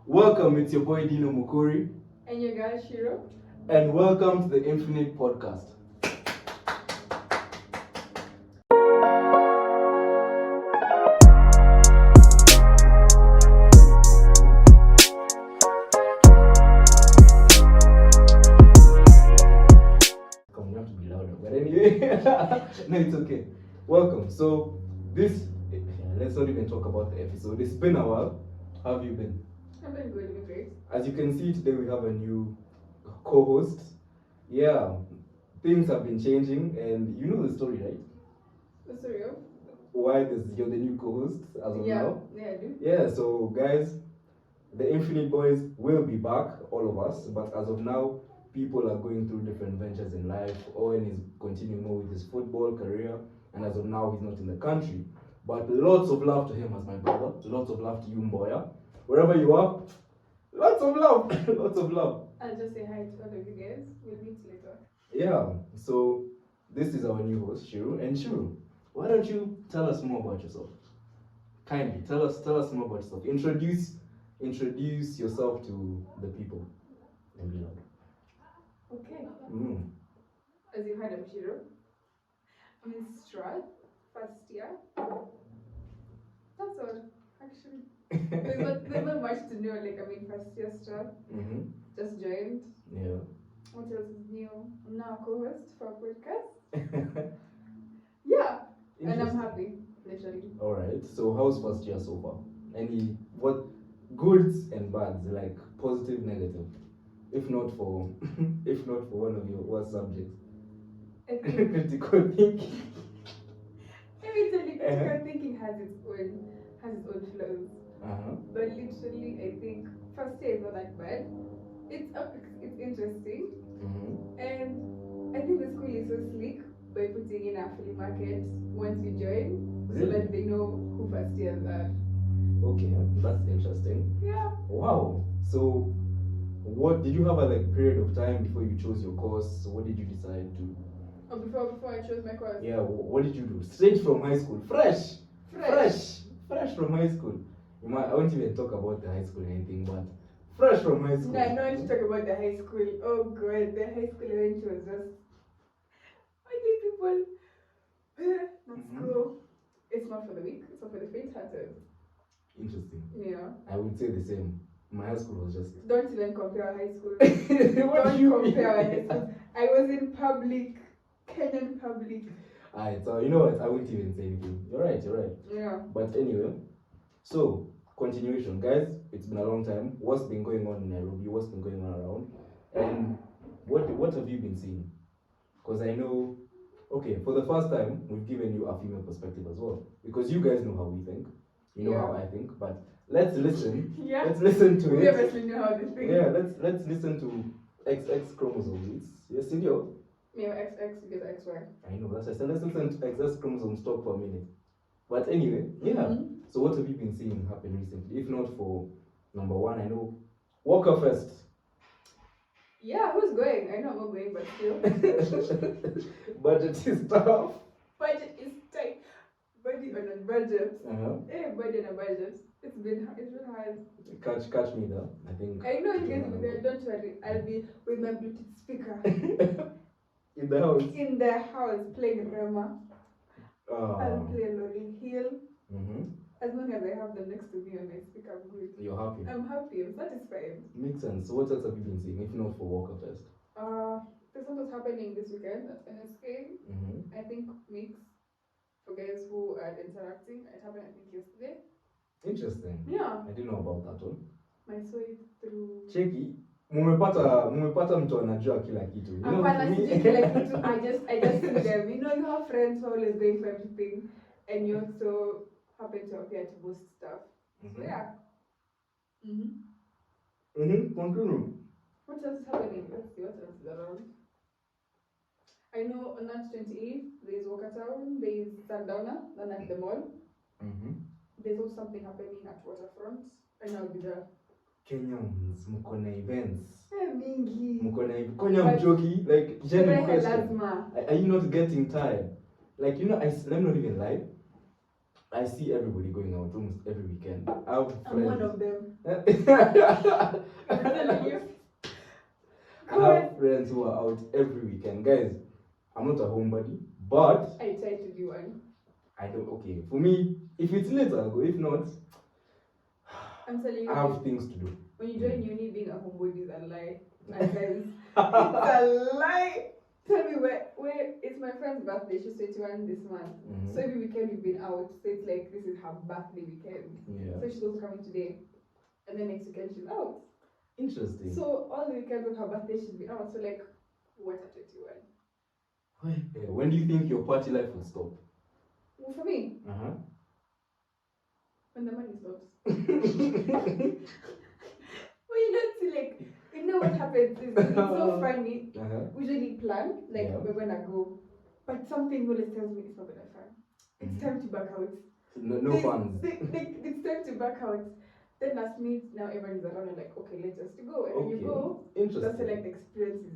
Welcome, it's your boy Dino Mukuri. And your girl Shiro. And welcome to the Infinite Podcast. Come, you have to be louder. But anyway, no, it's okay. Welcome. So, let's not even talk about the episode. It's been a while. How have you been? I've been good, been great. As you can see, today we have a new co-host. Yeah, things have been changing, and you know the story, right? The story of? Why you're the new co-host as of now? Yeah, I do. Yeah, so guys, the Infinite Boys will be back, all of us, but as of now, people are going through different ventures in life. Owen is continuing on with his football career, and as of now, he's not in the country. But lots of love to him as my brother, lots of love to you, Mboya. Wherever you are, lots of love, lots of love. I'll just say hi to all of you guys. We'll meet later. Yeah, so this is our new host, Shiru. And Shiru, why don't you tell us more about yourself? Kindly, tell us more about yourself. Introduce yourself to the people. And be loud. Okay. Mm. As you heard of Shiro, I'm in Strat, first year. That's all, actually. There's not much to know. Like, I'm in first year Strat. Mm-hmm. Just joined. Yeah. What else is new? I'm now a co-host for a podcast. Yeah. And I'm happy, literally. Alright, so how's first year so far? What goods and bads, like positive, negative? If not for one of your worst subjects. I think Critical thinking. let me tell you, critical thinking has its own flaws. But literally, I think first year is not that bad. It's interesting, and I think the school is so slick by putting in a flea market once you join, so that they know who first years are. Okay, that's interesting. Yeah. Wow. So, what did you have a period of time before you chose your course? What did you decide to? Oh, before I chose my course. Yeah. What did you do? Straight from high school, fresh from high school. I won't even talk about the high school or anything, but fresh from high school. No, I don't want to talk about the high school. Oh god, the high school I went to was just. Why do people? That's cool. It's not for the weak. It's not for the faint-hearted. Interesting. Yeah. I would say the same. My high school was just. Don't even compare high school. What do you compare high school. I was in public, Kenyan public. Alright, so you know what? I won't even say anything. You're right. Yeah. But anyway, so continuation, guys. It's been a long time. What's been going on in Nairobi? What's been going on around? And what have you been seeing? Because I know. Okay, for the first time, we've given you a female perspective as well. Because you guys know how we think. You know how I think. But let's listen. Yeah. Let's listen to it. We obviously know how they think. Yeah, let's listen to XX chromosomes. Yes, Indio. Yeah, XX because XY. I know, that's why. Let's listen to XX chromosomes talk for a minute. But anyway, yeah. So what have you been seeing happen recently? If not for number one, I know Walker Fest. Yeah, who's going? I know I'm not going, but still. Budget is tough. Budget is tight. Baddie on a budget. Uh-huh. Baddie on a budget. It's been hard. Catch me there. I think. I know you guys will be there. Don't worry. I'll be with my Bluetooth speaker. In the house. In the house playing Rema. I'll play Lauryn Hill. As long as I have them next to me on my speaker, I'm good. You're happy? I'm happy. I'm satisfied. Makes sense. So what else have you been seeing, if not for Walker Fest? There's something happening this weekend at NSK. I think mix for guys who are interacting. It happened, I think, yesterday. Interesting. Yeah. I didn't know about that one. I saw it through. Cheki. Mumepata mtu anajua kila kitu. I just see them. You know, you have friends who are always going for everything, and you also happen to appear to boost stuff. So yeah. Continue. What else is happening? Let's see what else is around. I know on that 28th there is Walkertown, there is Sundowner, then at the mall. There's also something happening at Waterfront. I know I'll be there. Kenyans, mkona events. Mingi. Konya mjoki, like, genuine question. Are you not getting tired? Like, let me not even lie. I see everybody going out almost every weekend. I have I'm one friends. of them. I'm telling you. I have friends who are out every weekend. Guys, I'm not a homebody, but I try to be one. I don't. Okay, for me, if it's late, I'll go. If not, I'm telling you, I have things to do. when you join uni, being a homebody is a lie. And guys, it's a lie. Tell me where it's my friend's birthday. She's 21 this month. So every weekend we've been out. So it's like this is her birthday weekend. Yeah. So she's also coming today. And then next weekend she's out. Interesting. So all the weekends of her birthday she's been out. So like, what a 21. When do you think your party life will stop? Well, for me, when the money stops. Well, you don't see, like, you know what happens is it's so funny. We usually plan, like, we're gonna go, but something always tells me it's not gonna fun. It's time to back out. No fun. It's time to back out. Then as me, now everyone's around and like, okay, let's just go. And when you go, interesting. That's like the experience is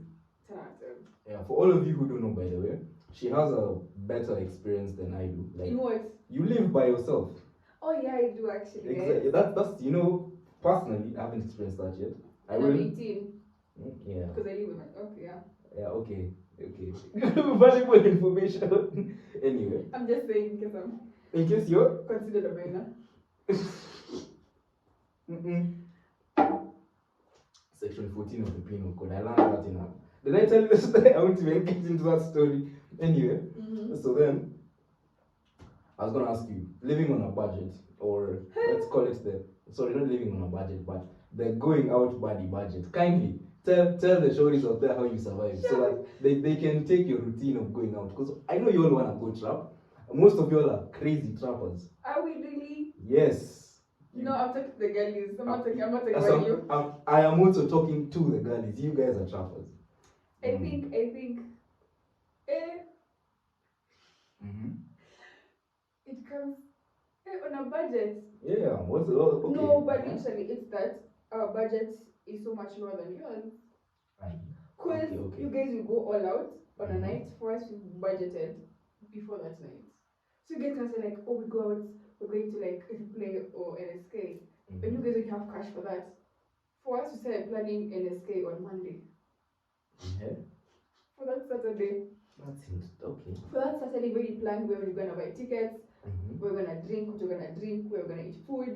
10 out of 10. Yeah, for all of you who don't know, by the way, she has a better experience than I do. Like, in what? You live by yourself. Oh yeah, I do actually. Exactly. That's personally, I haven't experienced that yet. I'm 18. Yeah. Because I live with my. Okay, yeah. Yeah. Okay. Valuable information. Anyway. I'm just saying in case you're considered a minor. Section 14 of the Penal Code. I learned that in Did I tell you this story? I won't even get into that story. Anyway, so then I was gonna ask you, living on a budget, or let's call it not living on a budget, but the going out Baddie budget. Kindly tell the shorties out there how you survive, so that they can take your routine of going out. Because I know you all wanna go trap. Most of you all are crazy trappers. Are we really? Yes. No, I'm talking to the girlies. I'm not talking about you. I am also talking to the girlies. You guys are trappers. I think. It comes on a budget. Yeah, what's okay. No, but literally, it's that our budget is so much lower than yours. Because you guys will go all out on a night. For us, we budgeted before that night. So you guys can say like, oh, we go out, we're going to like play or NSK. But you guys don't have cash for that. For us, we started planning NSK on Monday. For that Saturday. That's it. Okay. For that Saturday, we already planned where we're gonna buy tickets, we're gonna drink, what we're gonna drink, where we're gonna eat food.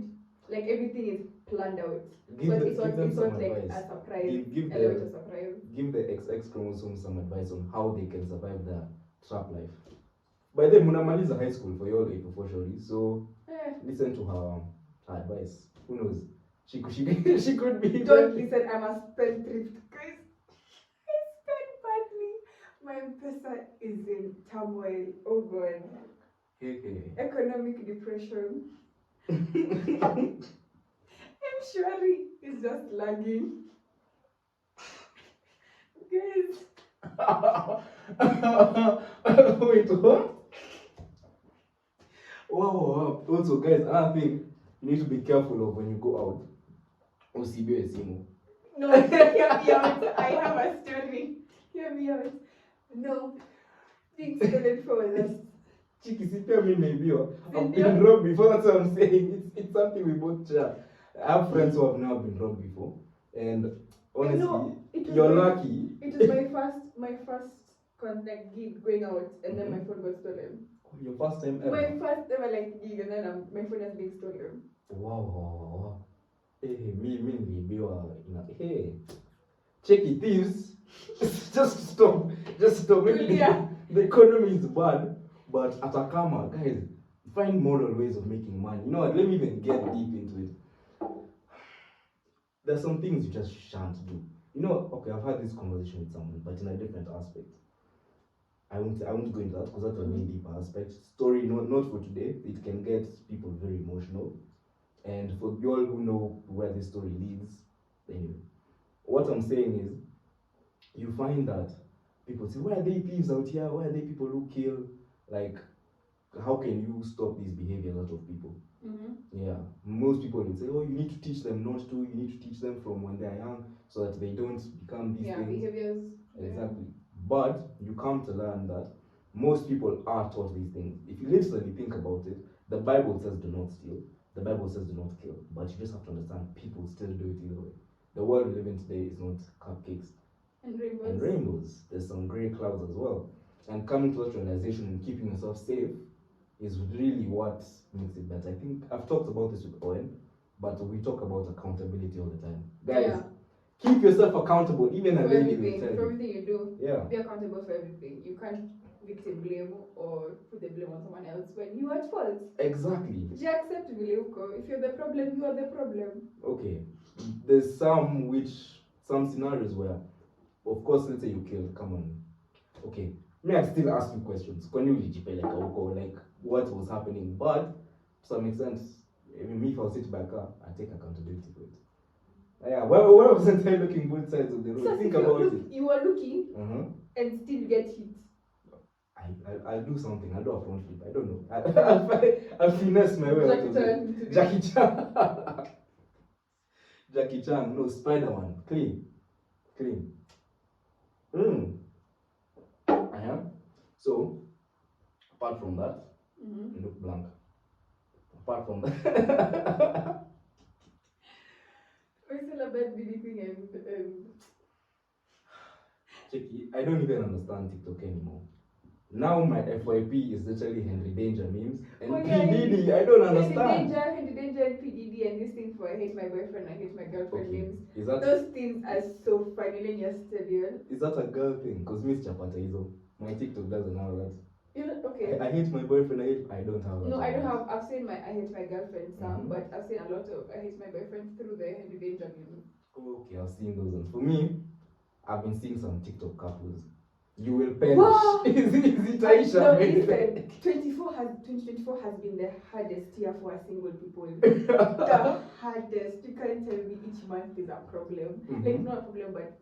Like everything is planned out. It's not like a surprise. Give the XX chromosome some advice on how they can survive the trap life. By then, Munamali's high school for your life for sure. So listen to her advice. Who knows? She could be. Don't listen. I'm a spendthrift, guys. I spend badly. My pesa is in turmoil. Oh God. Economic depression. I'm sure is just lagging. Guys. Wait, what? Wow. Also, guys, another thing you need to be careful of when you go out. No, hear me out. I have a story. Hear me out. No, being stolen from us. Chiki, maybe I've been robbed before. That's what I'm saying. It's something we both share. I have friends who have never been robbed before, and honestly, you're lucky. It was my first like gig going out, and then my phone got stolen. Your first time ever? My first ever like gig, and then my phone has been stolen. Wow. Hey, hey, check it, thieves. Just stop. Maybe the economy is bad, but at Akama, guys, find moral ways of making money. You know what? Let me even get deep into it. There's some things you just shan't do. You know, okay, I've had this conversation with someone, but in a different aspect. I won't go into that because that's a very deep aspect. Story, not for today. It can get people very emotional. And for you all who know where this story leads, anyway, what I'm saying is, you find that people say, why are they thieves out here? Why are they people who kill? Like, how can you stop these behaviors out of people? Yeah, most people would say, oh, you need to teach them not to. You need to teach them from when they're young so that they don't become these things. Behaviors. Exactly. But you come to learn that most people are taught these things. If you literally think about it, The Bible says do not steal. The Bible says do not kill. But you just have to understand people still do it either way. The world we live in today is not cupcakes and rainbows. and rainbows. There's some grey clouds as well. And coming to that realization and keeping yourself safe is really what makes it better. I think I've talked about this with Owen, but we talk about accountability all the time. Guys, keep yourself accountable. Even a lady will tell you. For everything you do, yeah. Be accountable for everything. You can't victim blame or put the blame on someone else when you are at fault. Exactly. You accept Vileuko. If you're the problem, you are the problem. Okay. There's some scenarios where, of course, let's say you killed, come on. Okay. May I still ask you questions? Like what was happening? But to some extent, even if I was hit by a car, I take accountability for it. Yeah, why wasn't I looking both sides of the road? So Think about it. You are looking and still get hit. I'll do something. I'll do a front flip. I don't know. I'll finesse my way out of it. Jackie Chan. Jackie Chan. No, Spider-Man. Clean. I am. So, apart from that, you look blank. Apart from that. We're still about believing and Checky, I don't even understand TikTok anymore. Now my FYP is literally Henry Danger memes and P. Diddy. I don't understand. Henry Danger and P. Diddy and this thing for I hate my boyfriend, I hate my girlfriend memes. Is that those things are so funny when you're studying? Is that a girl thing? Because Miss Chapata is my TikTok doesn't have that. Okay. I hate my boyfriend. I don't have that. No, I don't have. I've seen my I hate my girlfriend some, but I've seen a lot of I hate my boyfriend through the Henry Danger memes. Okay, I've seen those ones. For me, I've been seeing some TikTok couples. You will perish. Wow. Is it Aisha? 2024 has been the hardest year for single people. The hardest. You can't tell me each month is a problem. Like not a problem, but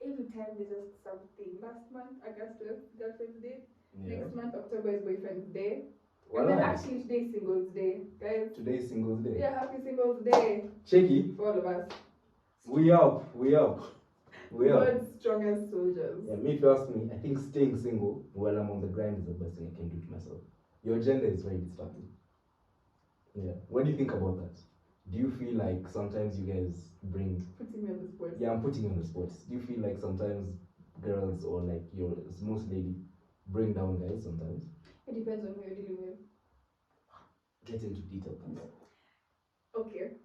every time there's just something. Last month, Augustus, girlfriend's day. Yeah. Next month, October is boyfriend's day. Well, and then actually today is Singles Day, guys. Today is Singles Day. Yeah, happy Singles Day. Checky. For all of us. We up. God's strongest soldiers. Yeah, me if you ask me, I think staying single while I'm on the grind is the best thing I can do to myself. Your gender is very distracting. Yeah. What do you think about that? Do you feel like sometimes you guys bring... Putting me on the spot. Yeah, I'm putting you on the spot. Do you feel like sometimes girls or like your most lady bring down guys sometimes? It depends on who you're dealing with. Get into detail, please. Okay.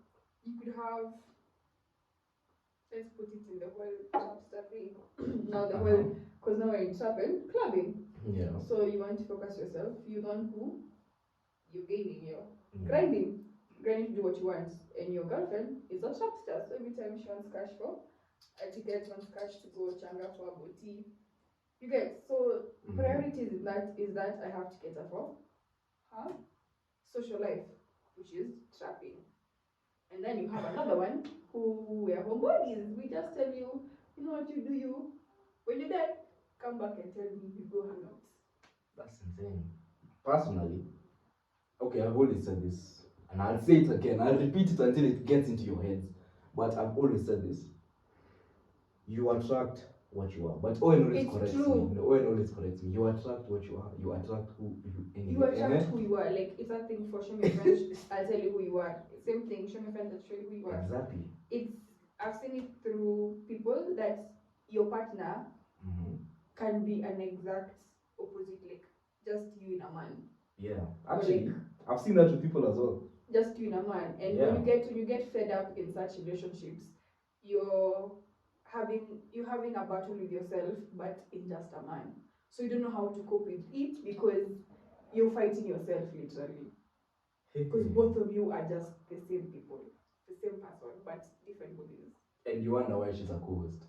You could have... Let's put it in the whole chapter thing. Now the whole, because now we're in chapel, clubbing. Yeah. So you want to focus yourself. You want who? You're gaining, you're grinding to do what you want. And your girlfriend is a chapster. So every time she wants cash for a ticket, wants cash to go changa for a boti. You get, so priorities is that I have to cater for social life, which is trapping. And then you have another one who we are homebodies. We just tell you, you know what you do, you. When you're there, come back and tell me you go hang out. That's insane. Personally, okay, I've always said this, and I'll say it again. I'll repeat it until it gets into your heads. But I've always said this. You attract what you are. But Owen always corrects me. No, Owen always corrects me. You attract what you are. You attract who you anyway. You attract who you are. Like, it's that thing for show me friends, I'll tell you who you are. Same thing, show me friends, I'll show you who you are. Exactly. I've seen it through people that your partner can be an exact opposite, like just you in a man. Yeah, actually, like, I've seen that with people as well. Just you in a man, and when you get fed up in such relationships, you're having a battle with yourself, but in just a man. So you don't know how to cope with it because you're fighting yourself literally. Because both of you are just the same people, the same person, but different bodies. And you wonder why she's a co-host.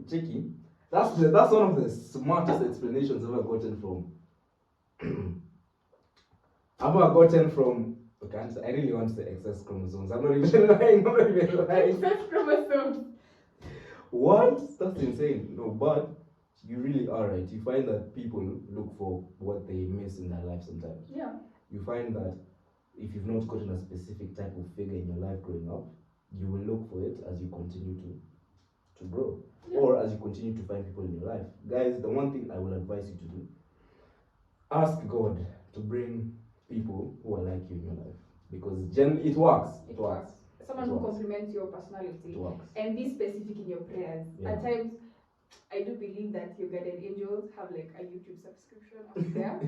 Checky, that's one of the smartest explanations I've ever gotten from. Okay, I really want to say excess chromosomes. I'm not even lying. Excess chromosomes. What? That's insane. No, but you really are right. You find that people look for what they miss in their life sometimes. Yeah. You find that if you've not gotten a specific type of figure in your life growing up, you will look for it as you continue to grow. Yeah. Or as you continue to find people in your life. Guys, the one thing I will advise you to do, ask God to bring people who are like you in your life, because it works. It works. Someone who complements your personality. It works. And be specific in your prayers. Yeah. At times, I do believe that your guardian angels have like a YouTube subscription up there.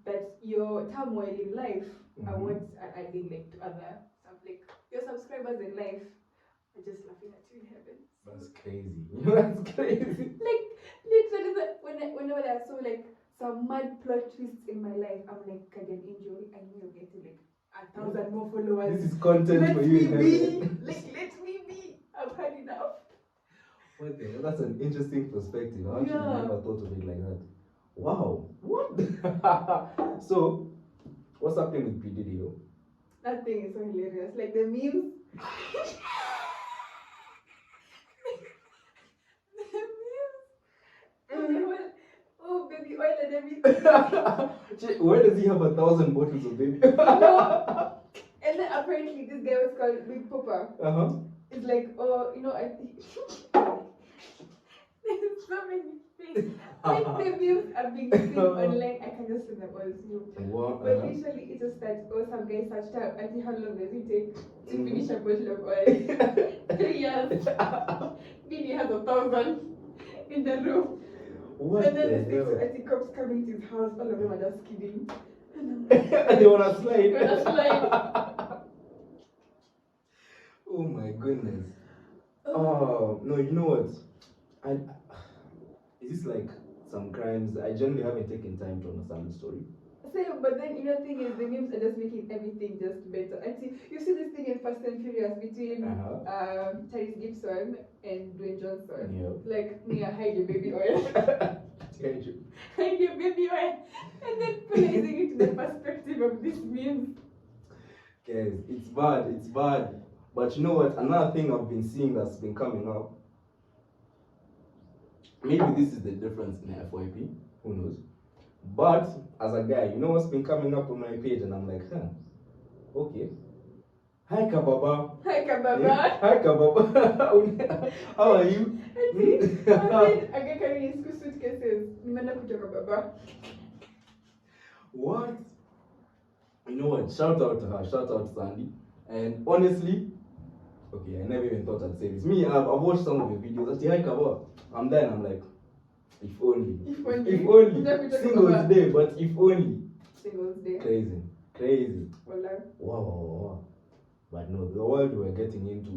That your turmoil in life are what are adding like to other stuff. Like your subscribers in life are just laughing at you in heaven. That's crazy. That's crazy. Like literally, whenever I saw like some mad plot twists in my life, I'm like, guardian angel, I know you're getting like 1,000 more followers. This is content for you. Let me be. I've had enough. What the hell? That's an interesting perspective. I actually never thought of it like that. Wow. What? So, what's happening with P. Diddy though? That thing is so hilarious. Like the memes. Oh, baby oil and everything. Where does he have 1,000 bottles of baby? No. And then apparently this guy was called Big Papa. It's like, oh, I think there's so many things. Like the memes are being seen online. I can just send them all to you. But literally, it's just that, some guy searched up. I think how long does it take to finish a bottle of oil? 3 years. Billy has 1,000 in the room. What and then the I think cops coming to his house, all of them are just kidding. And they wanna slide. Oh my goodness. Oh no, you know what? Is this like some crimes? I generally haven't taken time to understand the story. Same, but then the thing is, the memes are just making everything just better. I see you see this thing in Fast and Furious between Tyrese Gibson and Dwayne Johnson. Yeah. Like, Mia, hide your baby oil. Hide your baby oil. And then placing it in the perspective of this meme. Guys, it's bad. But you know what? Another thing I've been seeing that's been coming up. Maybe this is the difference in FYP. Who knows? But as a guy, you know what's been coming up on my page, and I'm like, okay. Hi Kababa. Hi Kababa. Yeah? Hi Kababa. How are you? I think I get carrying school suitcases. Nimeenda kutoka Baba. What? You know what? Shout out to her. Shout out to Sandy. And honestly, okay, I never even thought I'd say this. Me, I've watched some of your videos. I say, hi Kababa. I'm there and I'm like, if only. If only. Singles Day, but if only. Singles Day. Crazy. Well, Wow. But no, the world we're getting into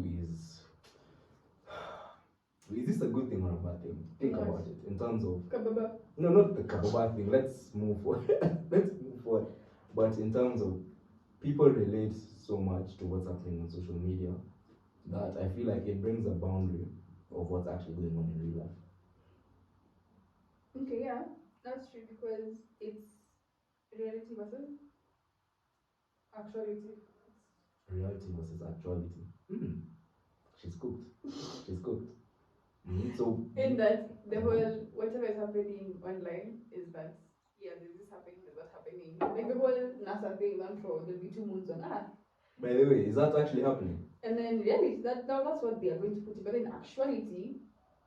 is this a good thing or a bad thing? Think about it in terms of Kababa. No, not the Kababa thing. Let's move forward. But in terms of people relate so much to what's happening on social media that I feel like it brings a boundary of what's actually going on in real life. Okay, yeah, that's true, because it's reality versus actuality. Reality versus actuality. She's cooked. So in that the whole whatever is happening online is that there's this happening, there's that happening. Like the whole NASA thing went for there'll be 2 moons on Earth. By the way, is that actually happening? And then really that's what they are going to put it. But in actuality,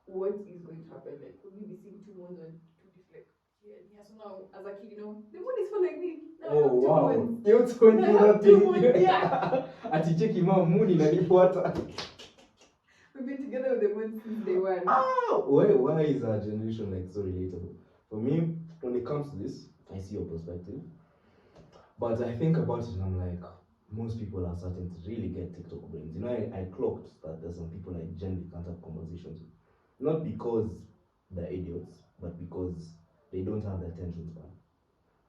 what is going to happen? Like, will we be seeing 2 moons on 2 different yeah, so now as a kid, the moon is following me. Now oh wow. You told me nothing. Yeah. Aticheki moon inanifuata. We've been together with the moon since day one. Why is our generation like so relatable? For me, when it comes to this, I see your perspective. But I think about it and I'm like, most people are starting to really get TikTok brains. I clocked that there's some people I generally can't have conversations with. Not because they're idiots, but because they don't have the attention span.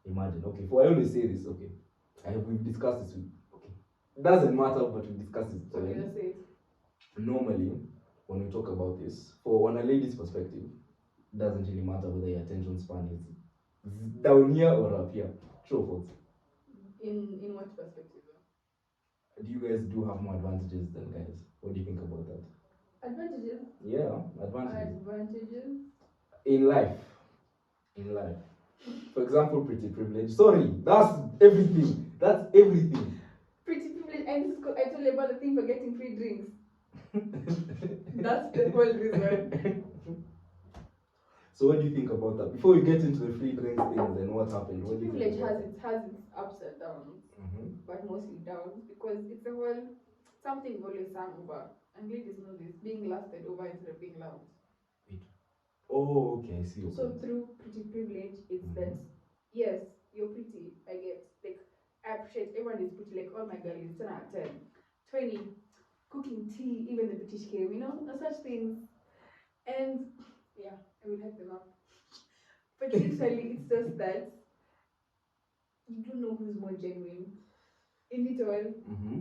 Imagine, okay, I always say this, okay. We've discussed this it doesn't matter, but we discussed it. Okay, let's say it. Normally, when we talk about this, on a lady's perspective, it doesn't really matter whether your attention span is down here or up here. True or false? In what perspective? Do you guys have more advantages than guys? What do you think about that? Advantages? Yeah, advantages. Advantages? In life. For example, pretty privilege. Sorry, that's everything. Pretty privilege. I told you about the thing for getting free drinks. That's the whole reason. So what do you think about that? Before we get into the free drinks thing, then what happened? What do you privilege think has its ups and downs. but mostly down because it's a whole something we've always sang over. And ladies know this, being lasted over instead of being loved. Oh, okay, I see. So through pretty privilege, it's that yes, you're pretty. I get like I appreciate everyone is pretty. Like all my girlies, 10 out of 10, 20, cooking tea, even the British came, such things. And yeah, I will hype them up. But literally, it's just that you don't know who's more genuine in it all.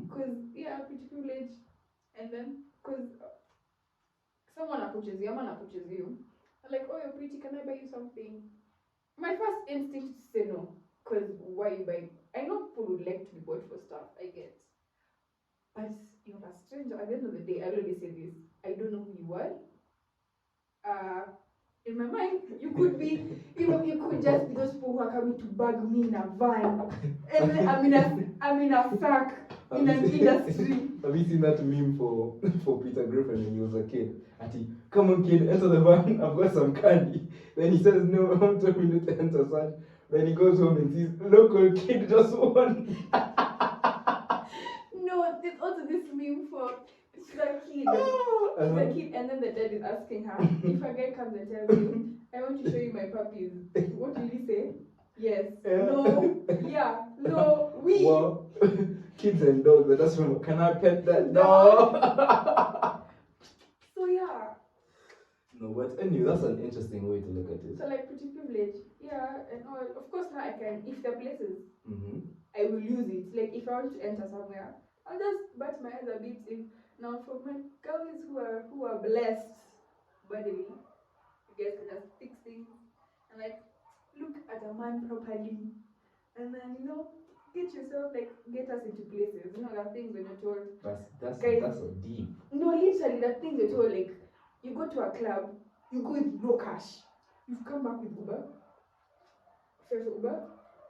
Because yeah, pretty privilege, and then because someone approaches you, a man approaches you, I'm like, oh, you're pretty, can I buy you something? My first instinct is to say no, because why you buy? I know people would like to be bought for stuff, I get. But you're a stranger. At the end of the day, I already say this. I don't know who you are. In my mind, you could be, you could just be those people who are coming to bag me in a van. And then I'm in a sack in an industry. Have you seen that meme for Peter Griffin when he was a kid? And he, come on kid, enter the van, I've got some candy. Then he says, no, I'm telling you to enter such. Then he goes home and sees, local kid just won. No, there's also this meme for the kid. The kid, and then the dad is asking her, if a guy comes and tells you, I want to show you my puppies, what will you say? Yes, no, yeah, no, we. Well, kids and dogs, that's from, can I pet that dog? So yeah. No, but anyway, that's an interesting way to look at it. So like pretty privilege, yeah, and all. Of course now I can, if there are places, I will use it. Like if I want to enter somewhere, I'll just bat my eyes a bit. Now for my girls who are blessed bodily, you guys can just fix things and like look at a man properly, and then get yourself get us into places. There are things when you're told. That's so deep. No, literally, the things you're told you go to a club, you go with no cash, you've come back with Uber, fare for Uber,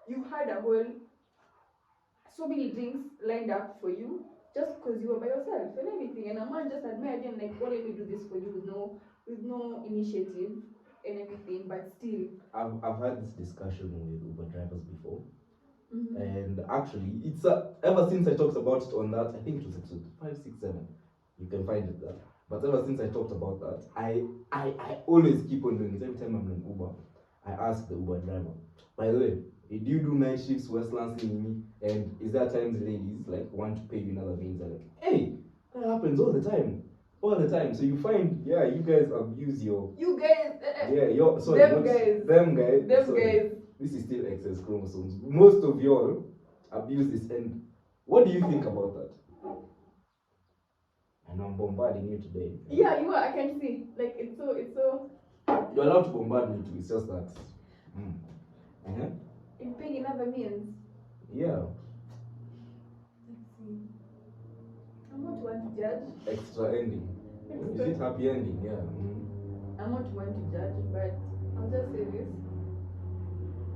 you had a whole so many drinks lined up for you just because you were by yourself and everything, and a man just admired you and like, oh, let me do this for you with no initiative and everything, but still. I've had this discussion with Uber drivers before, and actually, it's ever since I talked about it on that, I think it was episode 5, 6, 7. You can find it there. But ever since I talked about that, I always keep on doing it. Every time I'm in Uber, I ask the Uber driver, by the way, do you do night shifts, Westlands, me? And is there times ladies want to pay you in other means? They're like, hey, that happens all the time. All the time. So you find, yeah, you guys abuse your... You guys... yeah, sorry. Them guys. This is still excess chromosomes. Most of y'all abuse this. And what do you think about that? And I'm bombarding you today. Yeah, you are. I can see. Like, it's so... You're allowed to bombard me too. It's just that... In paying in other means. Yeah. Let's see. I'm not one to judge. Extra ending. Is it happy ending? Yeah. I'm not one to judge, but I'll just say this.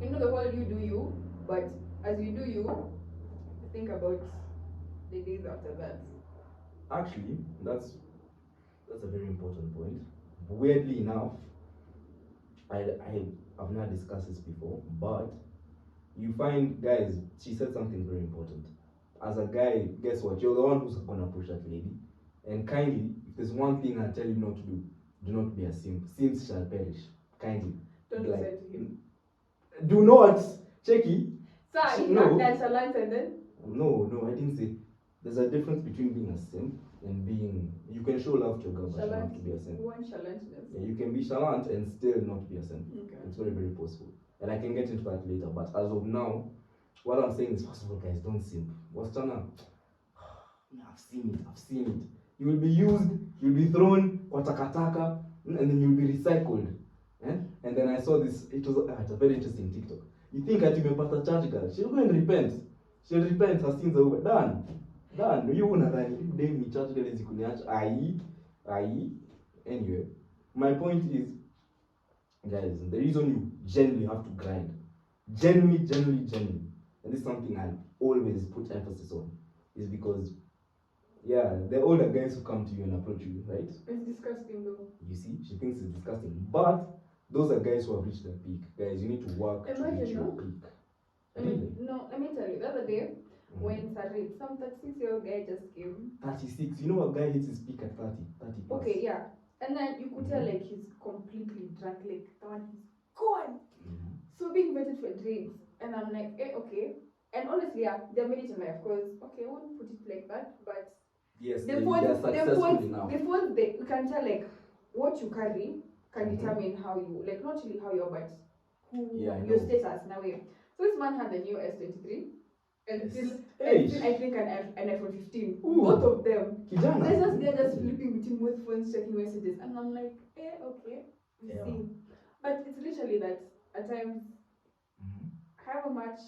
You know the whole you do you, but as you do you, think about the days after that. Actually, that's a very important point. Weirdly enough, I've not discussed this before, but you find guys, she said something very important. As a guy, guess what? You're the one who's gonna push that lady. And kindly, if there's one thing I tell you not to do not be a simp. Simps shall perish. Kindly. Don't do that to him. Do not, Checky. Sir, No. That's a line sentence. No, I didn't say. There's a difference between being a simp and being. You can show love to a girl, but you don't have to be a simp. One chalantness. Yeah, you can be chalant and still not be a simp. Okay. It's very, very possible. And I can get into that later. But as of now, what I'm saying is, first of all, guys, don't simp. What's Chana? I've seen it. You will be used, you'll be thrown, kwa takataka, and then you'll be recycled. And then I saw this, it's a very interesting TikTok. You think that you may pass a church girl, she'll go and repent. She'll repent, her sins are over. Done. You wanna run, day me church girl is kuniacha. Aye. Anyway, my point is, guys, the reason you genuinely have to grind, genuinely, and this is something I always put emphasis on, is because, yeah, the older guys who come to you and approach you, right? It's disgusting though. You see, she thinks it's disgusting, but those are guys who have reached their peak. Guys, you need to work to reach your peak. No, let me tell you, the other day, when Sarri, some 36-year-old guy just came. 36. You know a guy hits his peak at 30 plus. Okay, yeah. And then you could tell like he's completely drunk, like the one he's gone. So being invited for drinks, and I'm like, okay. And honestly, yeah, they're made it in life, because okay, I won't put it like that, but yes, they're successful enough. You can tell like what you carry can determine how you, like, not really how you are, but who your status in a way. So this man had the new S23 and still I think an iPhone 15. Ooh. Both of them. They're just flipping between both phones, checking messages, and I'm like, okay, we see. But it's literally that at times, however much,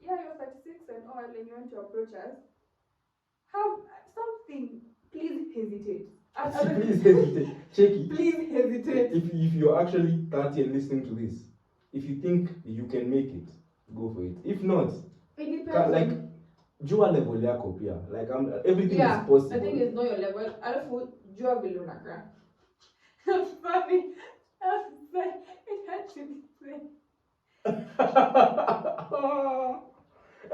you're 36 and all, and you want to approach us, have something. Please hesitate. Please hesitate. Check it. Please hesitate. If you're actually 30 and listening to this, if you think you can make it, go for it. If not, it depends. Like, jua level yako pia. Like, everything is possible. The thing is, know your level. Alafu jua vile unakaa. I'm sorry. It had to be said.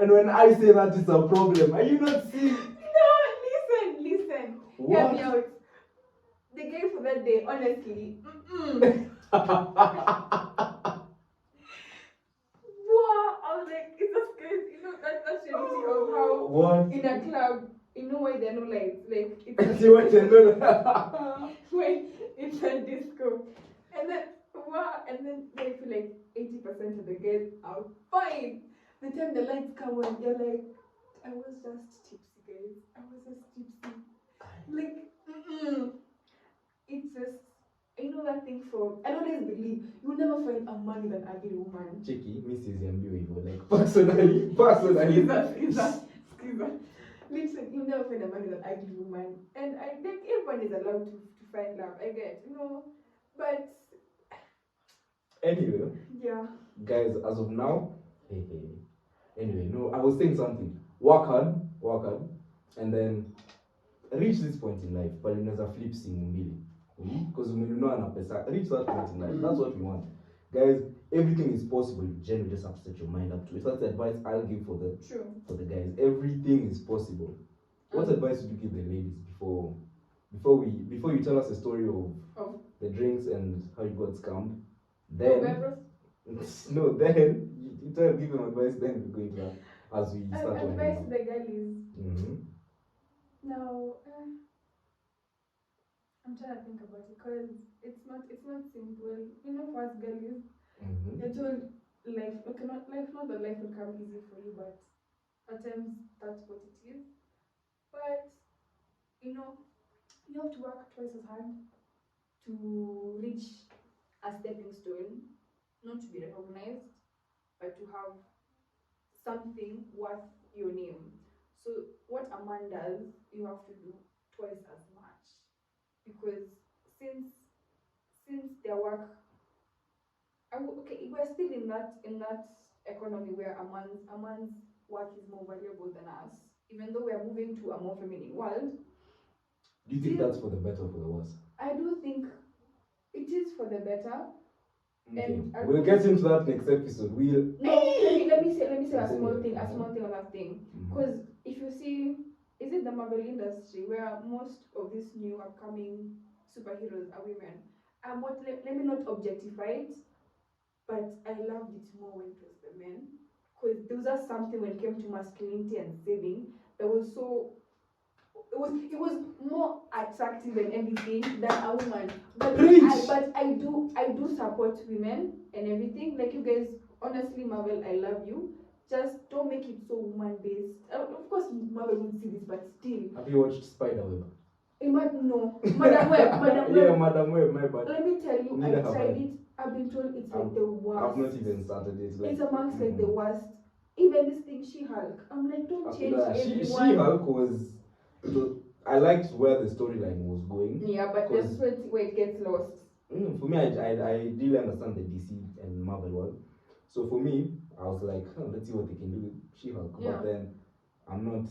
And when I say that it's a problem, are you not seeing? No, listen. What? Hear me out. The guy for that day, honestly. I was like, it's just crazy. You know, that's reality of how what? In a club, you know why there are no lights. Like, it's when it's a disco. And then they feel like 80% of the guys are fine. The time the lights come on, they're like, I was just tipsy, guys. I was just tipsy. Like, it's just, you know that thing for, I always believe, you'll never find a man with an ugly woman. Cheeky, Mrs. Yambiwe, like, personally. Excuse. Listen, you'll never find a man with an ugly woman. And I think everyone is allowed to find love, I get, but... Anyway. Yeah. Guys, as of now, anyway, no, I was saying something. Work hard, and then reach this point in life, but it a flip sing because we know reach that point in life. That's what we want. Guys, everything is possible. You generally just have to set your mind up to it. That's the advice I'll give for the guys. Everything is possible. What advice would you give the ladies before you tell us a story of the drinks and how you got scammed? Then you try to give them advice. Then we're going to that as we start. Advice to the girlies. Now, I'm trying to think about it, because it's not simple. For us girlies, you're told life not that life will come easy for you, but at times that's what it is. But you have to work twice as hard to reach a stepping stone, not to be recognized, but to have something worth your name. So what a man does, you have to do twice as much, because since their work, we're still in that economy where a man's work is more valuable than us, even though we are moving to a more feminine world. Do you think that's for the better or for the worse? I do think it is for the better. Okay. We'll get into that next episode. Let me say a small thing on that thing. Because if you see, is it the Marvel industry where most of these new upcoming superheroes are women? Let me not objectify it, but I loved it more when it was the men. Because there was just something when it came to masculinity and saving that was so... It was more attractive than anything than a woman. But I do support women and everything. Like, you guys, honestly, Marvel, I love you. Just don't make it so woman based. Of course, Marvel won't see this, but still. Have you watched Spider-Web? No, Madam Web. Yeah, Madam Web, my bad. Let me tell you, I tried it. I've been told it's like the worst. I've not even started it. It's amongst like the worst. Even this thing, She-Hulk. I'm like, don't change everyone. She-Hulk was... I liked where the storyline was going. Yeah, but there's where it gets lost. For me, I really understand the DC and Marvel world. So for me, I was like, let's see what they can do with She-Hulk. Yeah. But then, I'm not...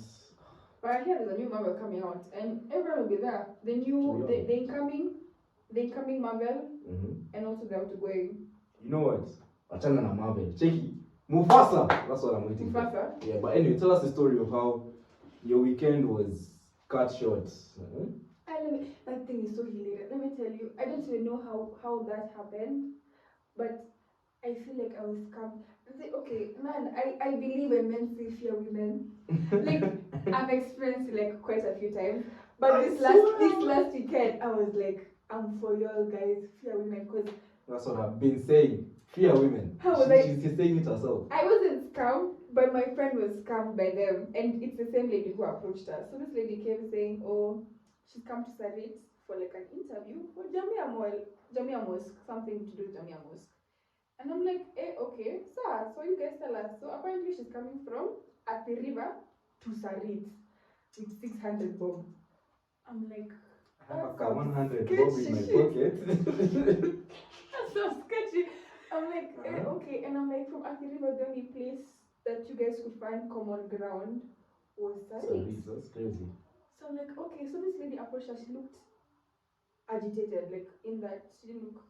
But I hear there's a new Marvel coming out, and everyone will be there. The incoming Marvel, and also the outgoing. You know what? Achana na Marvel. Check it. Mufasa. That's what I'm waiting for. Mufasa? Yeah, but anyway, tell us the story of how your weekend was cut short. That thing is so hilarious. Let me tell you, I don't even know how that happened, but I feel like I was scammed. Okay, man, I believe in men say fear women. Like I've experienced it like quite a few times. But this last weekend, I was like, I'm for y'all guys, fear women, because that's what I've been saying. Fear women. She's saying it herself. I wasn't scammed, but my friend was scammed by them, and it's the same lady who approached us. So this lady came saying, "Oh, she's come to Sarit for like an interview for Jamia Mosque, something to do with Jamia Mosque." And I'm like, okay, sir, so you guys tell us. So apparently she's coming from at the river to Sarit with 600 bob. I'm like, I have a 100 bob in my pocket. That's so sketchy. I'm like, okay. And I'm like, from at the river, the only place that you guys could find common ground was Sarit. That's crazy. So I'm like, okay, so this lady approached her, she looked agitated, like in that she didn't look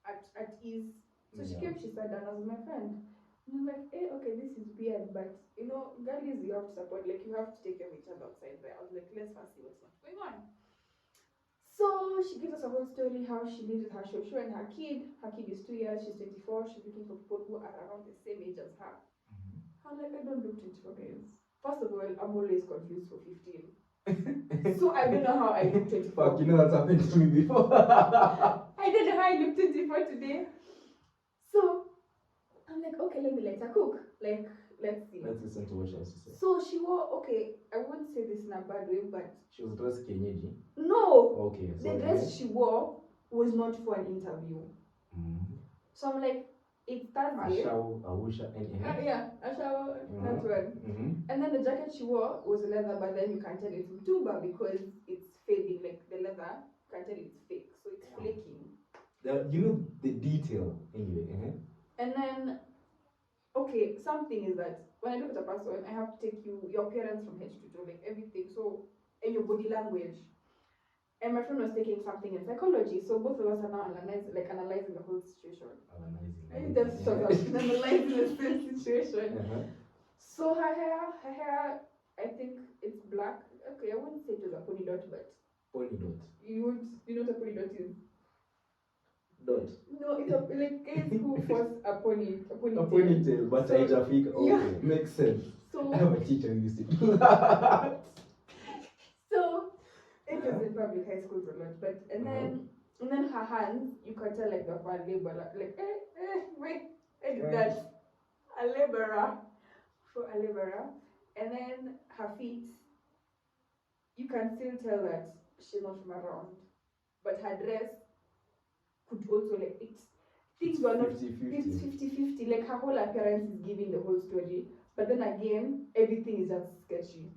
at ease. So she came, she sat down, I was with my friend. And I'm like, okay, this is weird, but you know, girlies you have to support, like you have to take care of each other outside there. I was like, let's first see what's going on. So she gives us a whole story how she lives with her shosho and her kid. Her kid is 2 years, she's 24, she's looking for people who are around the same age as her. I'm like, I don't look 24 guys. First of all, I'm always confused for 15. So I don't know how I look 24. Fuck, you know what's happened to me before. I don't know how I look 24 today. So I'm like, okay, let me let her cook. Like, let's see. Let's listen to what she has to say. So she wore, okay, I wouldn't say this in a bad way, but she was dressed kenyeji. No. Okay. The dress she wore was not for an interview. So I'm like, it's Thursday. Awusha, yeah, Ashawo, that one. And then the jacket she wore was leather, but then you can tell it's mtumba because it's fading, like the leather, you can tell it's fake, so it's flaking. You know the detail anyway. And then, okay, something is that when I look at a person, I have to take your appearance from head to toe, like everything. So, and your body language. And my friend was taking something in psychology, so both of us are now analyzing the whole situation. Analyzing the whole situation. So her hair, I think it's black. Okay, I wouldn't say it was a pony dot, but pony dot. You know what a pony dot is? Dot. No, it's like guys who force a ponytail. A ponytail, but okay, makes sense. So I have a teacher who used to do that. So it was in public high schools a lot, but and then her hands, you could tell like the one labor, like wait, I did that. A laborer. And then her feet, you can still tell that she's not from around. But her dress could also things were not 50-50. Like her whole appearance is giving the whole story. But then again, everything is just sketchy.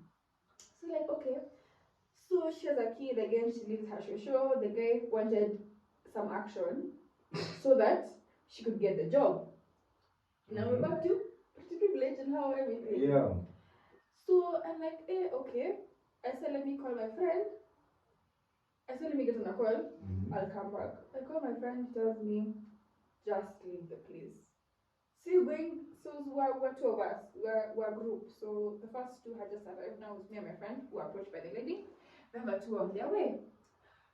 So like, okay. So she has a kid again, she leaves her show. The guy wanted some action so that she could get the job. Now we're back to privilege and how everything. Yeah. So I'm like, okay. I said, let me call my friend. I said, let me get on a call. I'll come back. I call my friend, tells me, just leave the place. So you're going, so we're two of us. We're a group. So the first two had just arrived. Now it's me and my friend who were approached by the lady. The other two are on their way.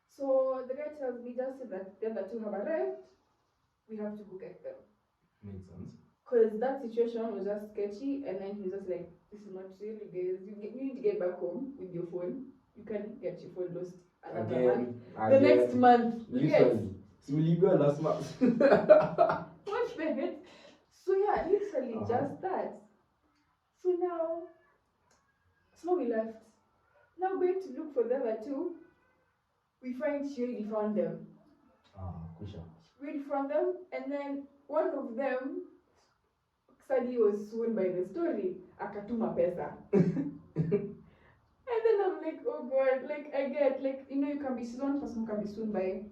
So the guy tells me just that the other two have arrived. We have to go get them. Makes sense. Because that situation was just sketchy, and then he was just like, this is not real, guys. You need to get back home with your phone. You can get your phone lost another month. The next month. Literally. So will you go last month? What the heck? So yeah, literally just that. So now we left. Now going to look for the other two. We find she already found them. Kusha. We already found them, and then one of them sadly was swooned by the story. Akatuma pesa. And then I'm like, oh god, like I get, like, you know, you can be one person can be swooned by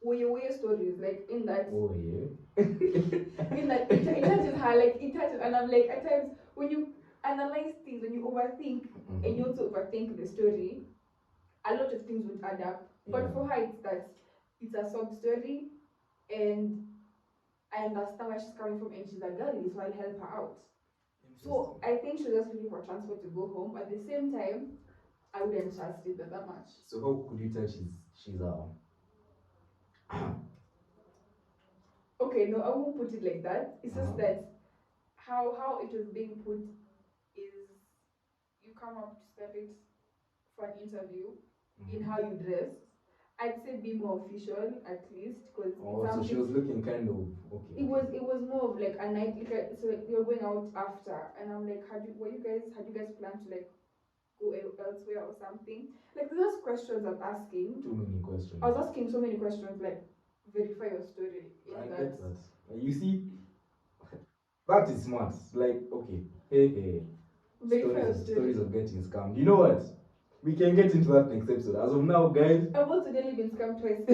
way stories, like in that. Oh yeah. In that it touches her, like it touches, and I'm like, at times when you analyze things, when you overthink and you also overthink the story, a lot of things would add up. But for her, it's a sob story, and I understand where she's coming from and she's a girlie, so I'll help her out. So I think she was just looking for transport to go home. At the same time, I wouldn't trust it that much. So how could you tell she's Okay, no, I won't put it like that. It's just that how it was being put is you come up to step it for an interview in how you dress. I'd say be more official at least because so she was looking kind of okay. It was more of like a night, like so you're going out after, and I'm like, had you guys planned to like go elsewhere or something? Like those questions I'm asking. Too many questions. I was asking so many questions, like verify your story. I get that. You see, that is smart. Like okay, hey. Stories of getting scammed. You know what? We can get into that next episode. As of now, guys, I've also nearly been scammed twice.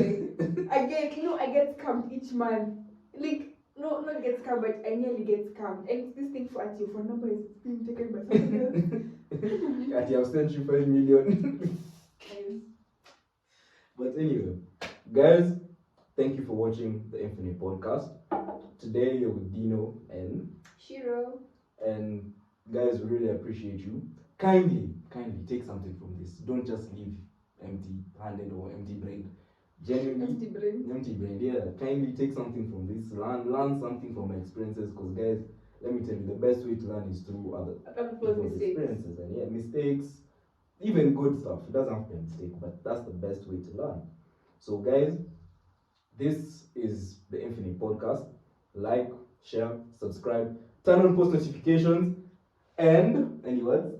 I get scammed each month. Like, not get scammed, but I nearly get scammed. And this thing for your phone number is being taken by somebody else. At your sent you 5 million. But anyway, guys, thank you for watching the Infinite Podcast. Today you're with Dino and Shiro. And guys, we really appreciate you. Kindly take something from this. Don't just leave empty-handed or empty-brained. Genuinely, empty brain. Yeah, kindly take something from this. Learn something from my experiences. Because guys, let me tell you, the best way to learn is through other people's experiences. And yeah, mistakes, even good stuff. It doesn't have to be a mistake, but that's the best way to learn. So guys, this is the Infinite Podcast. Like, share, subscribe, turn on post notifications, and any words?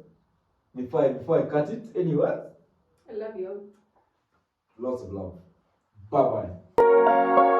Before I cut it, any words? I love you. Lots of love. Bye-bye.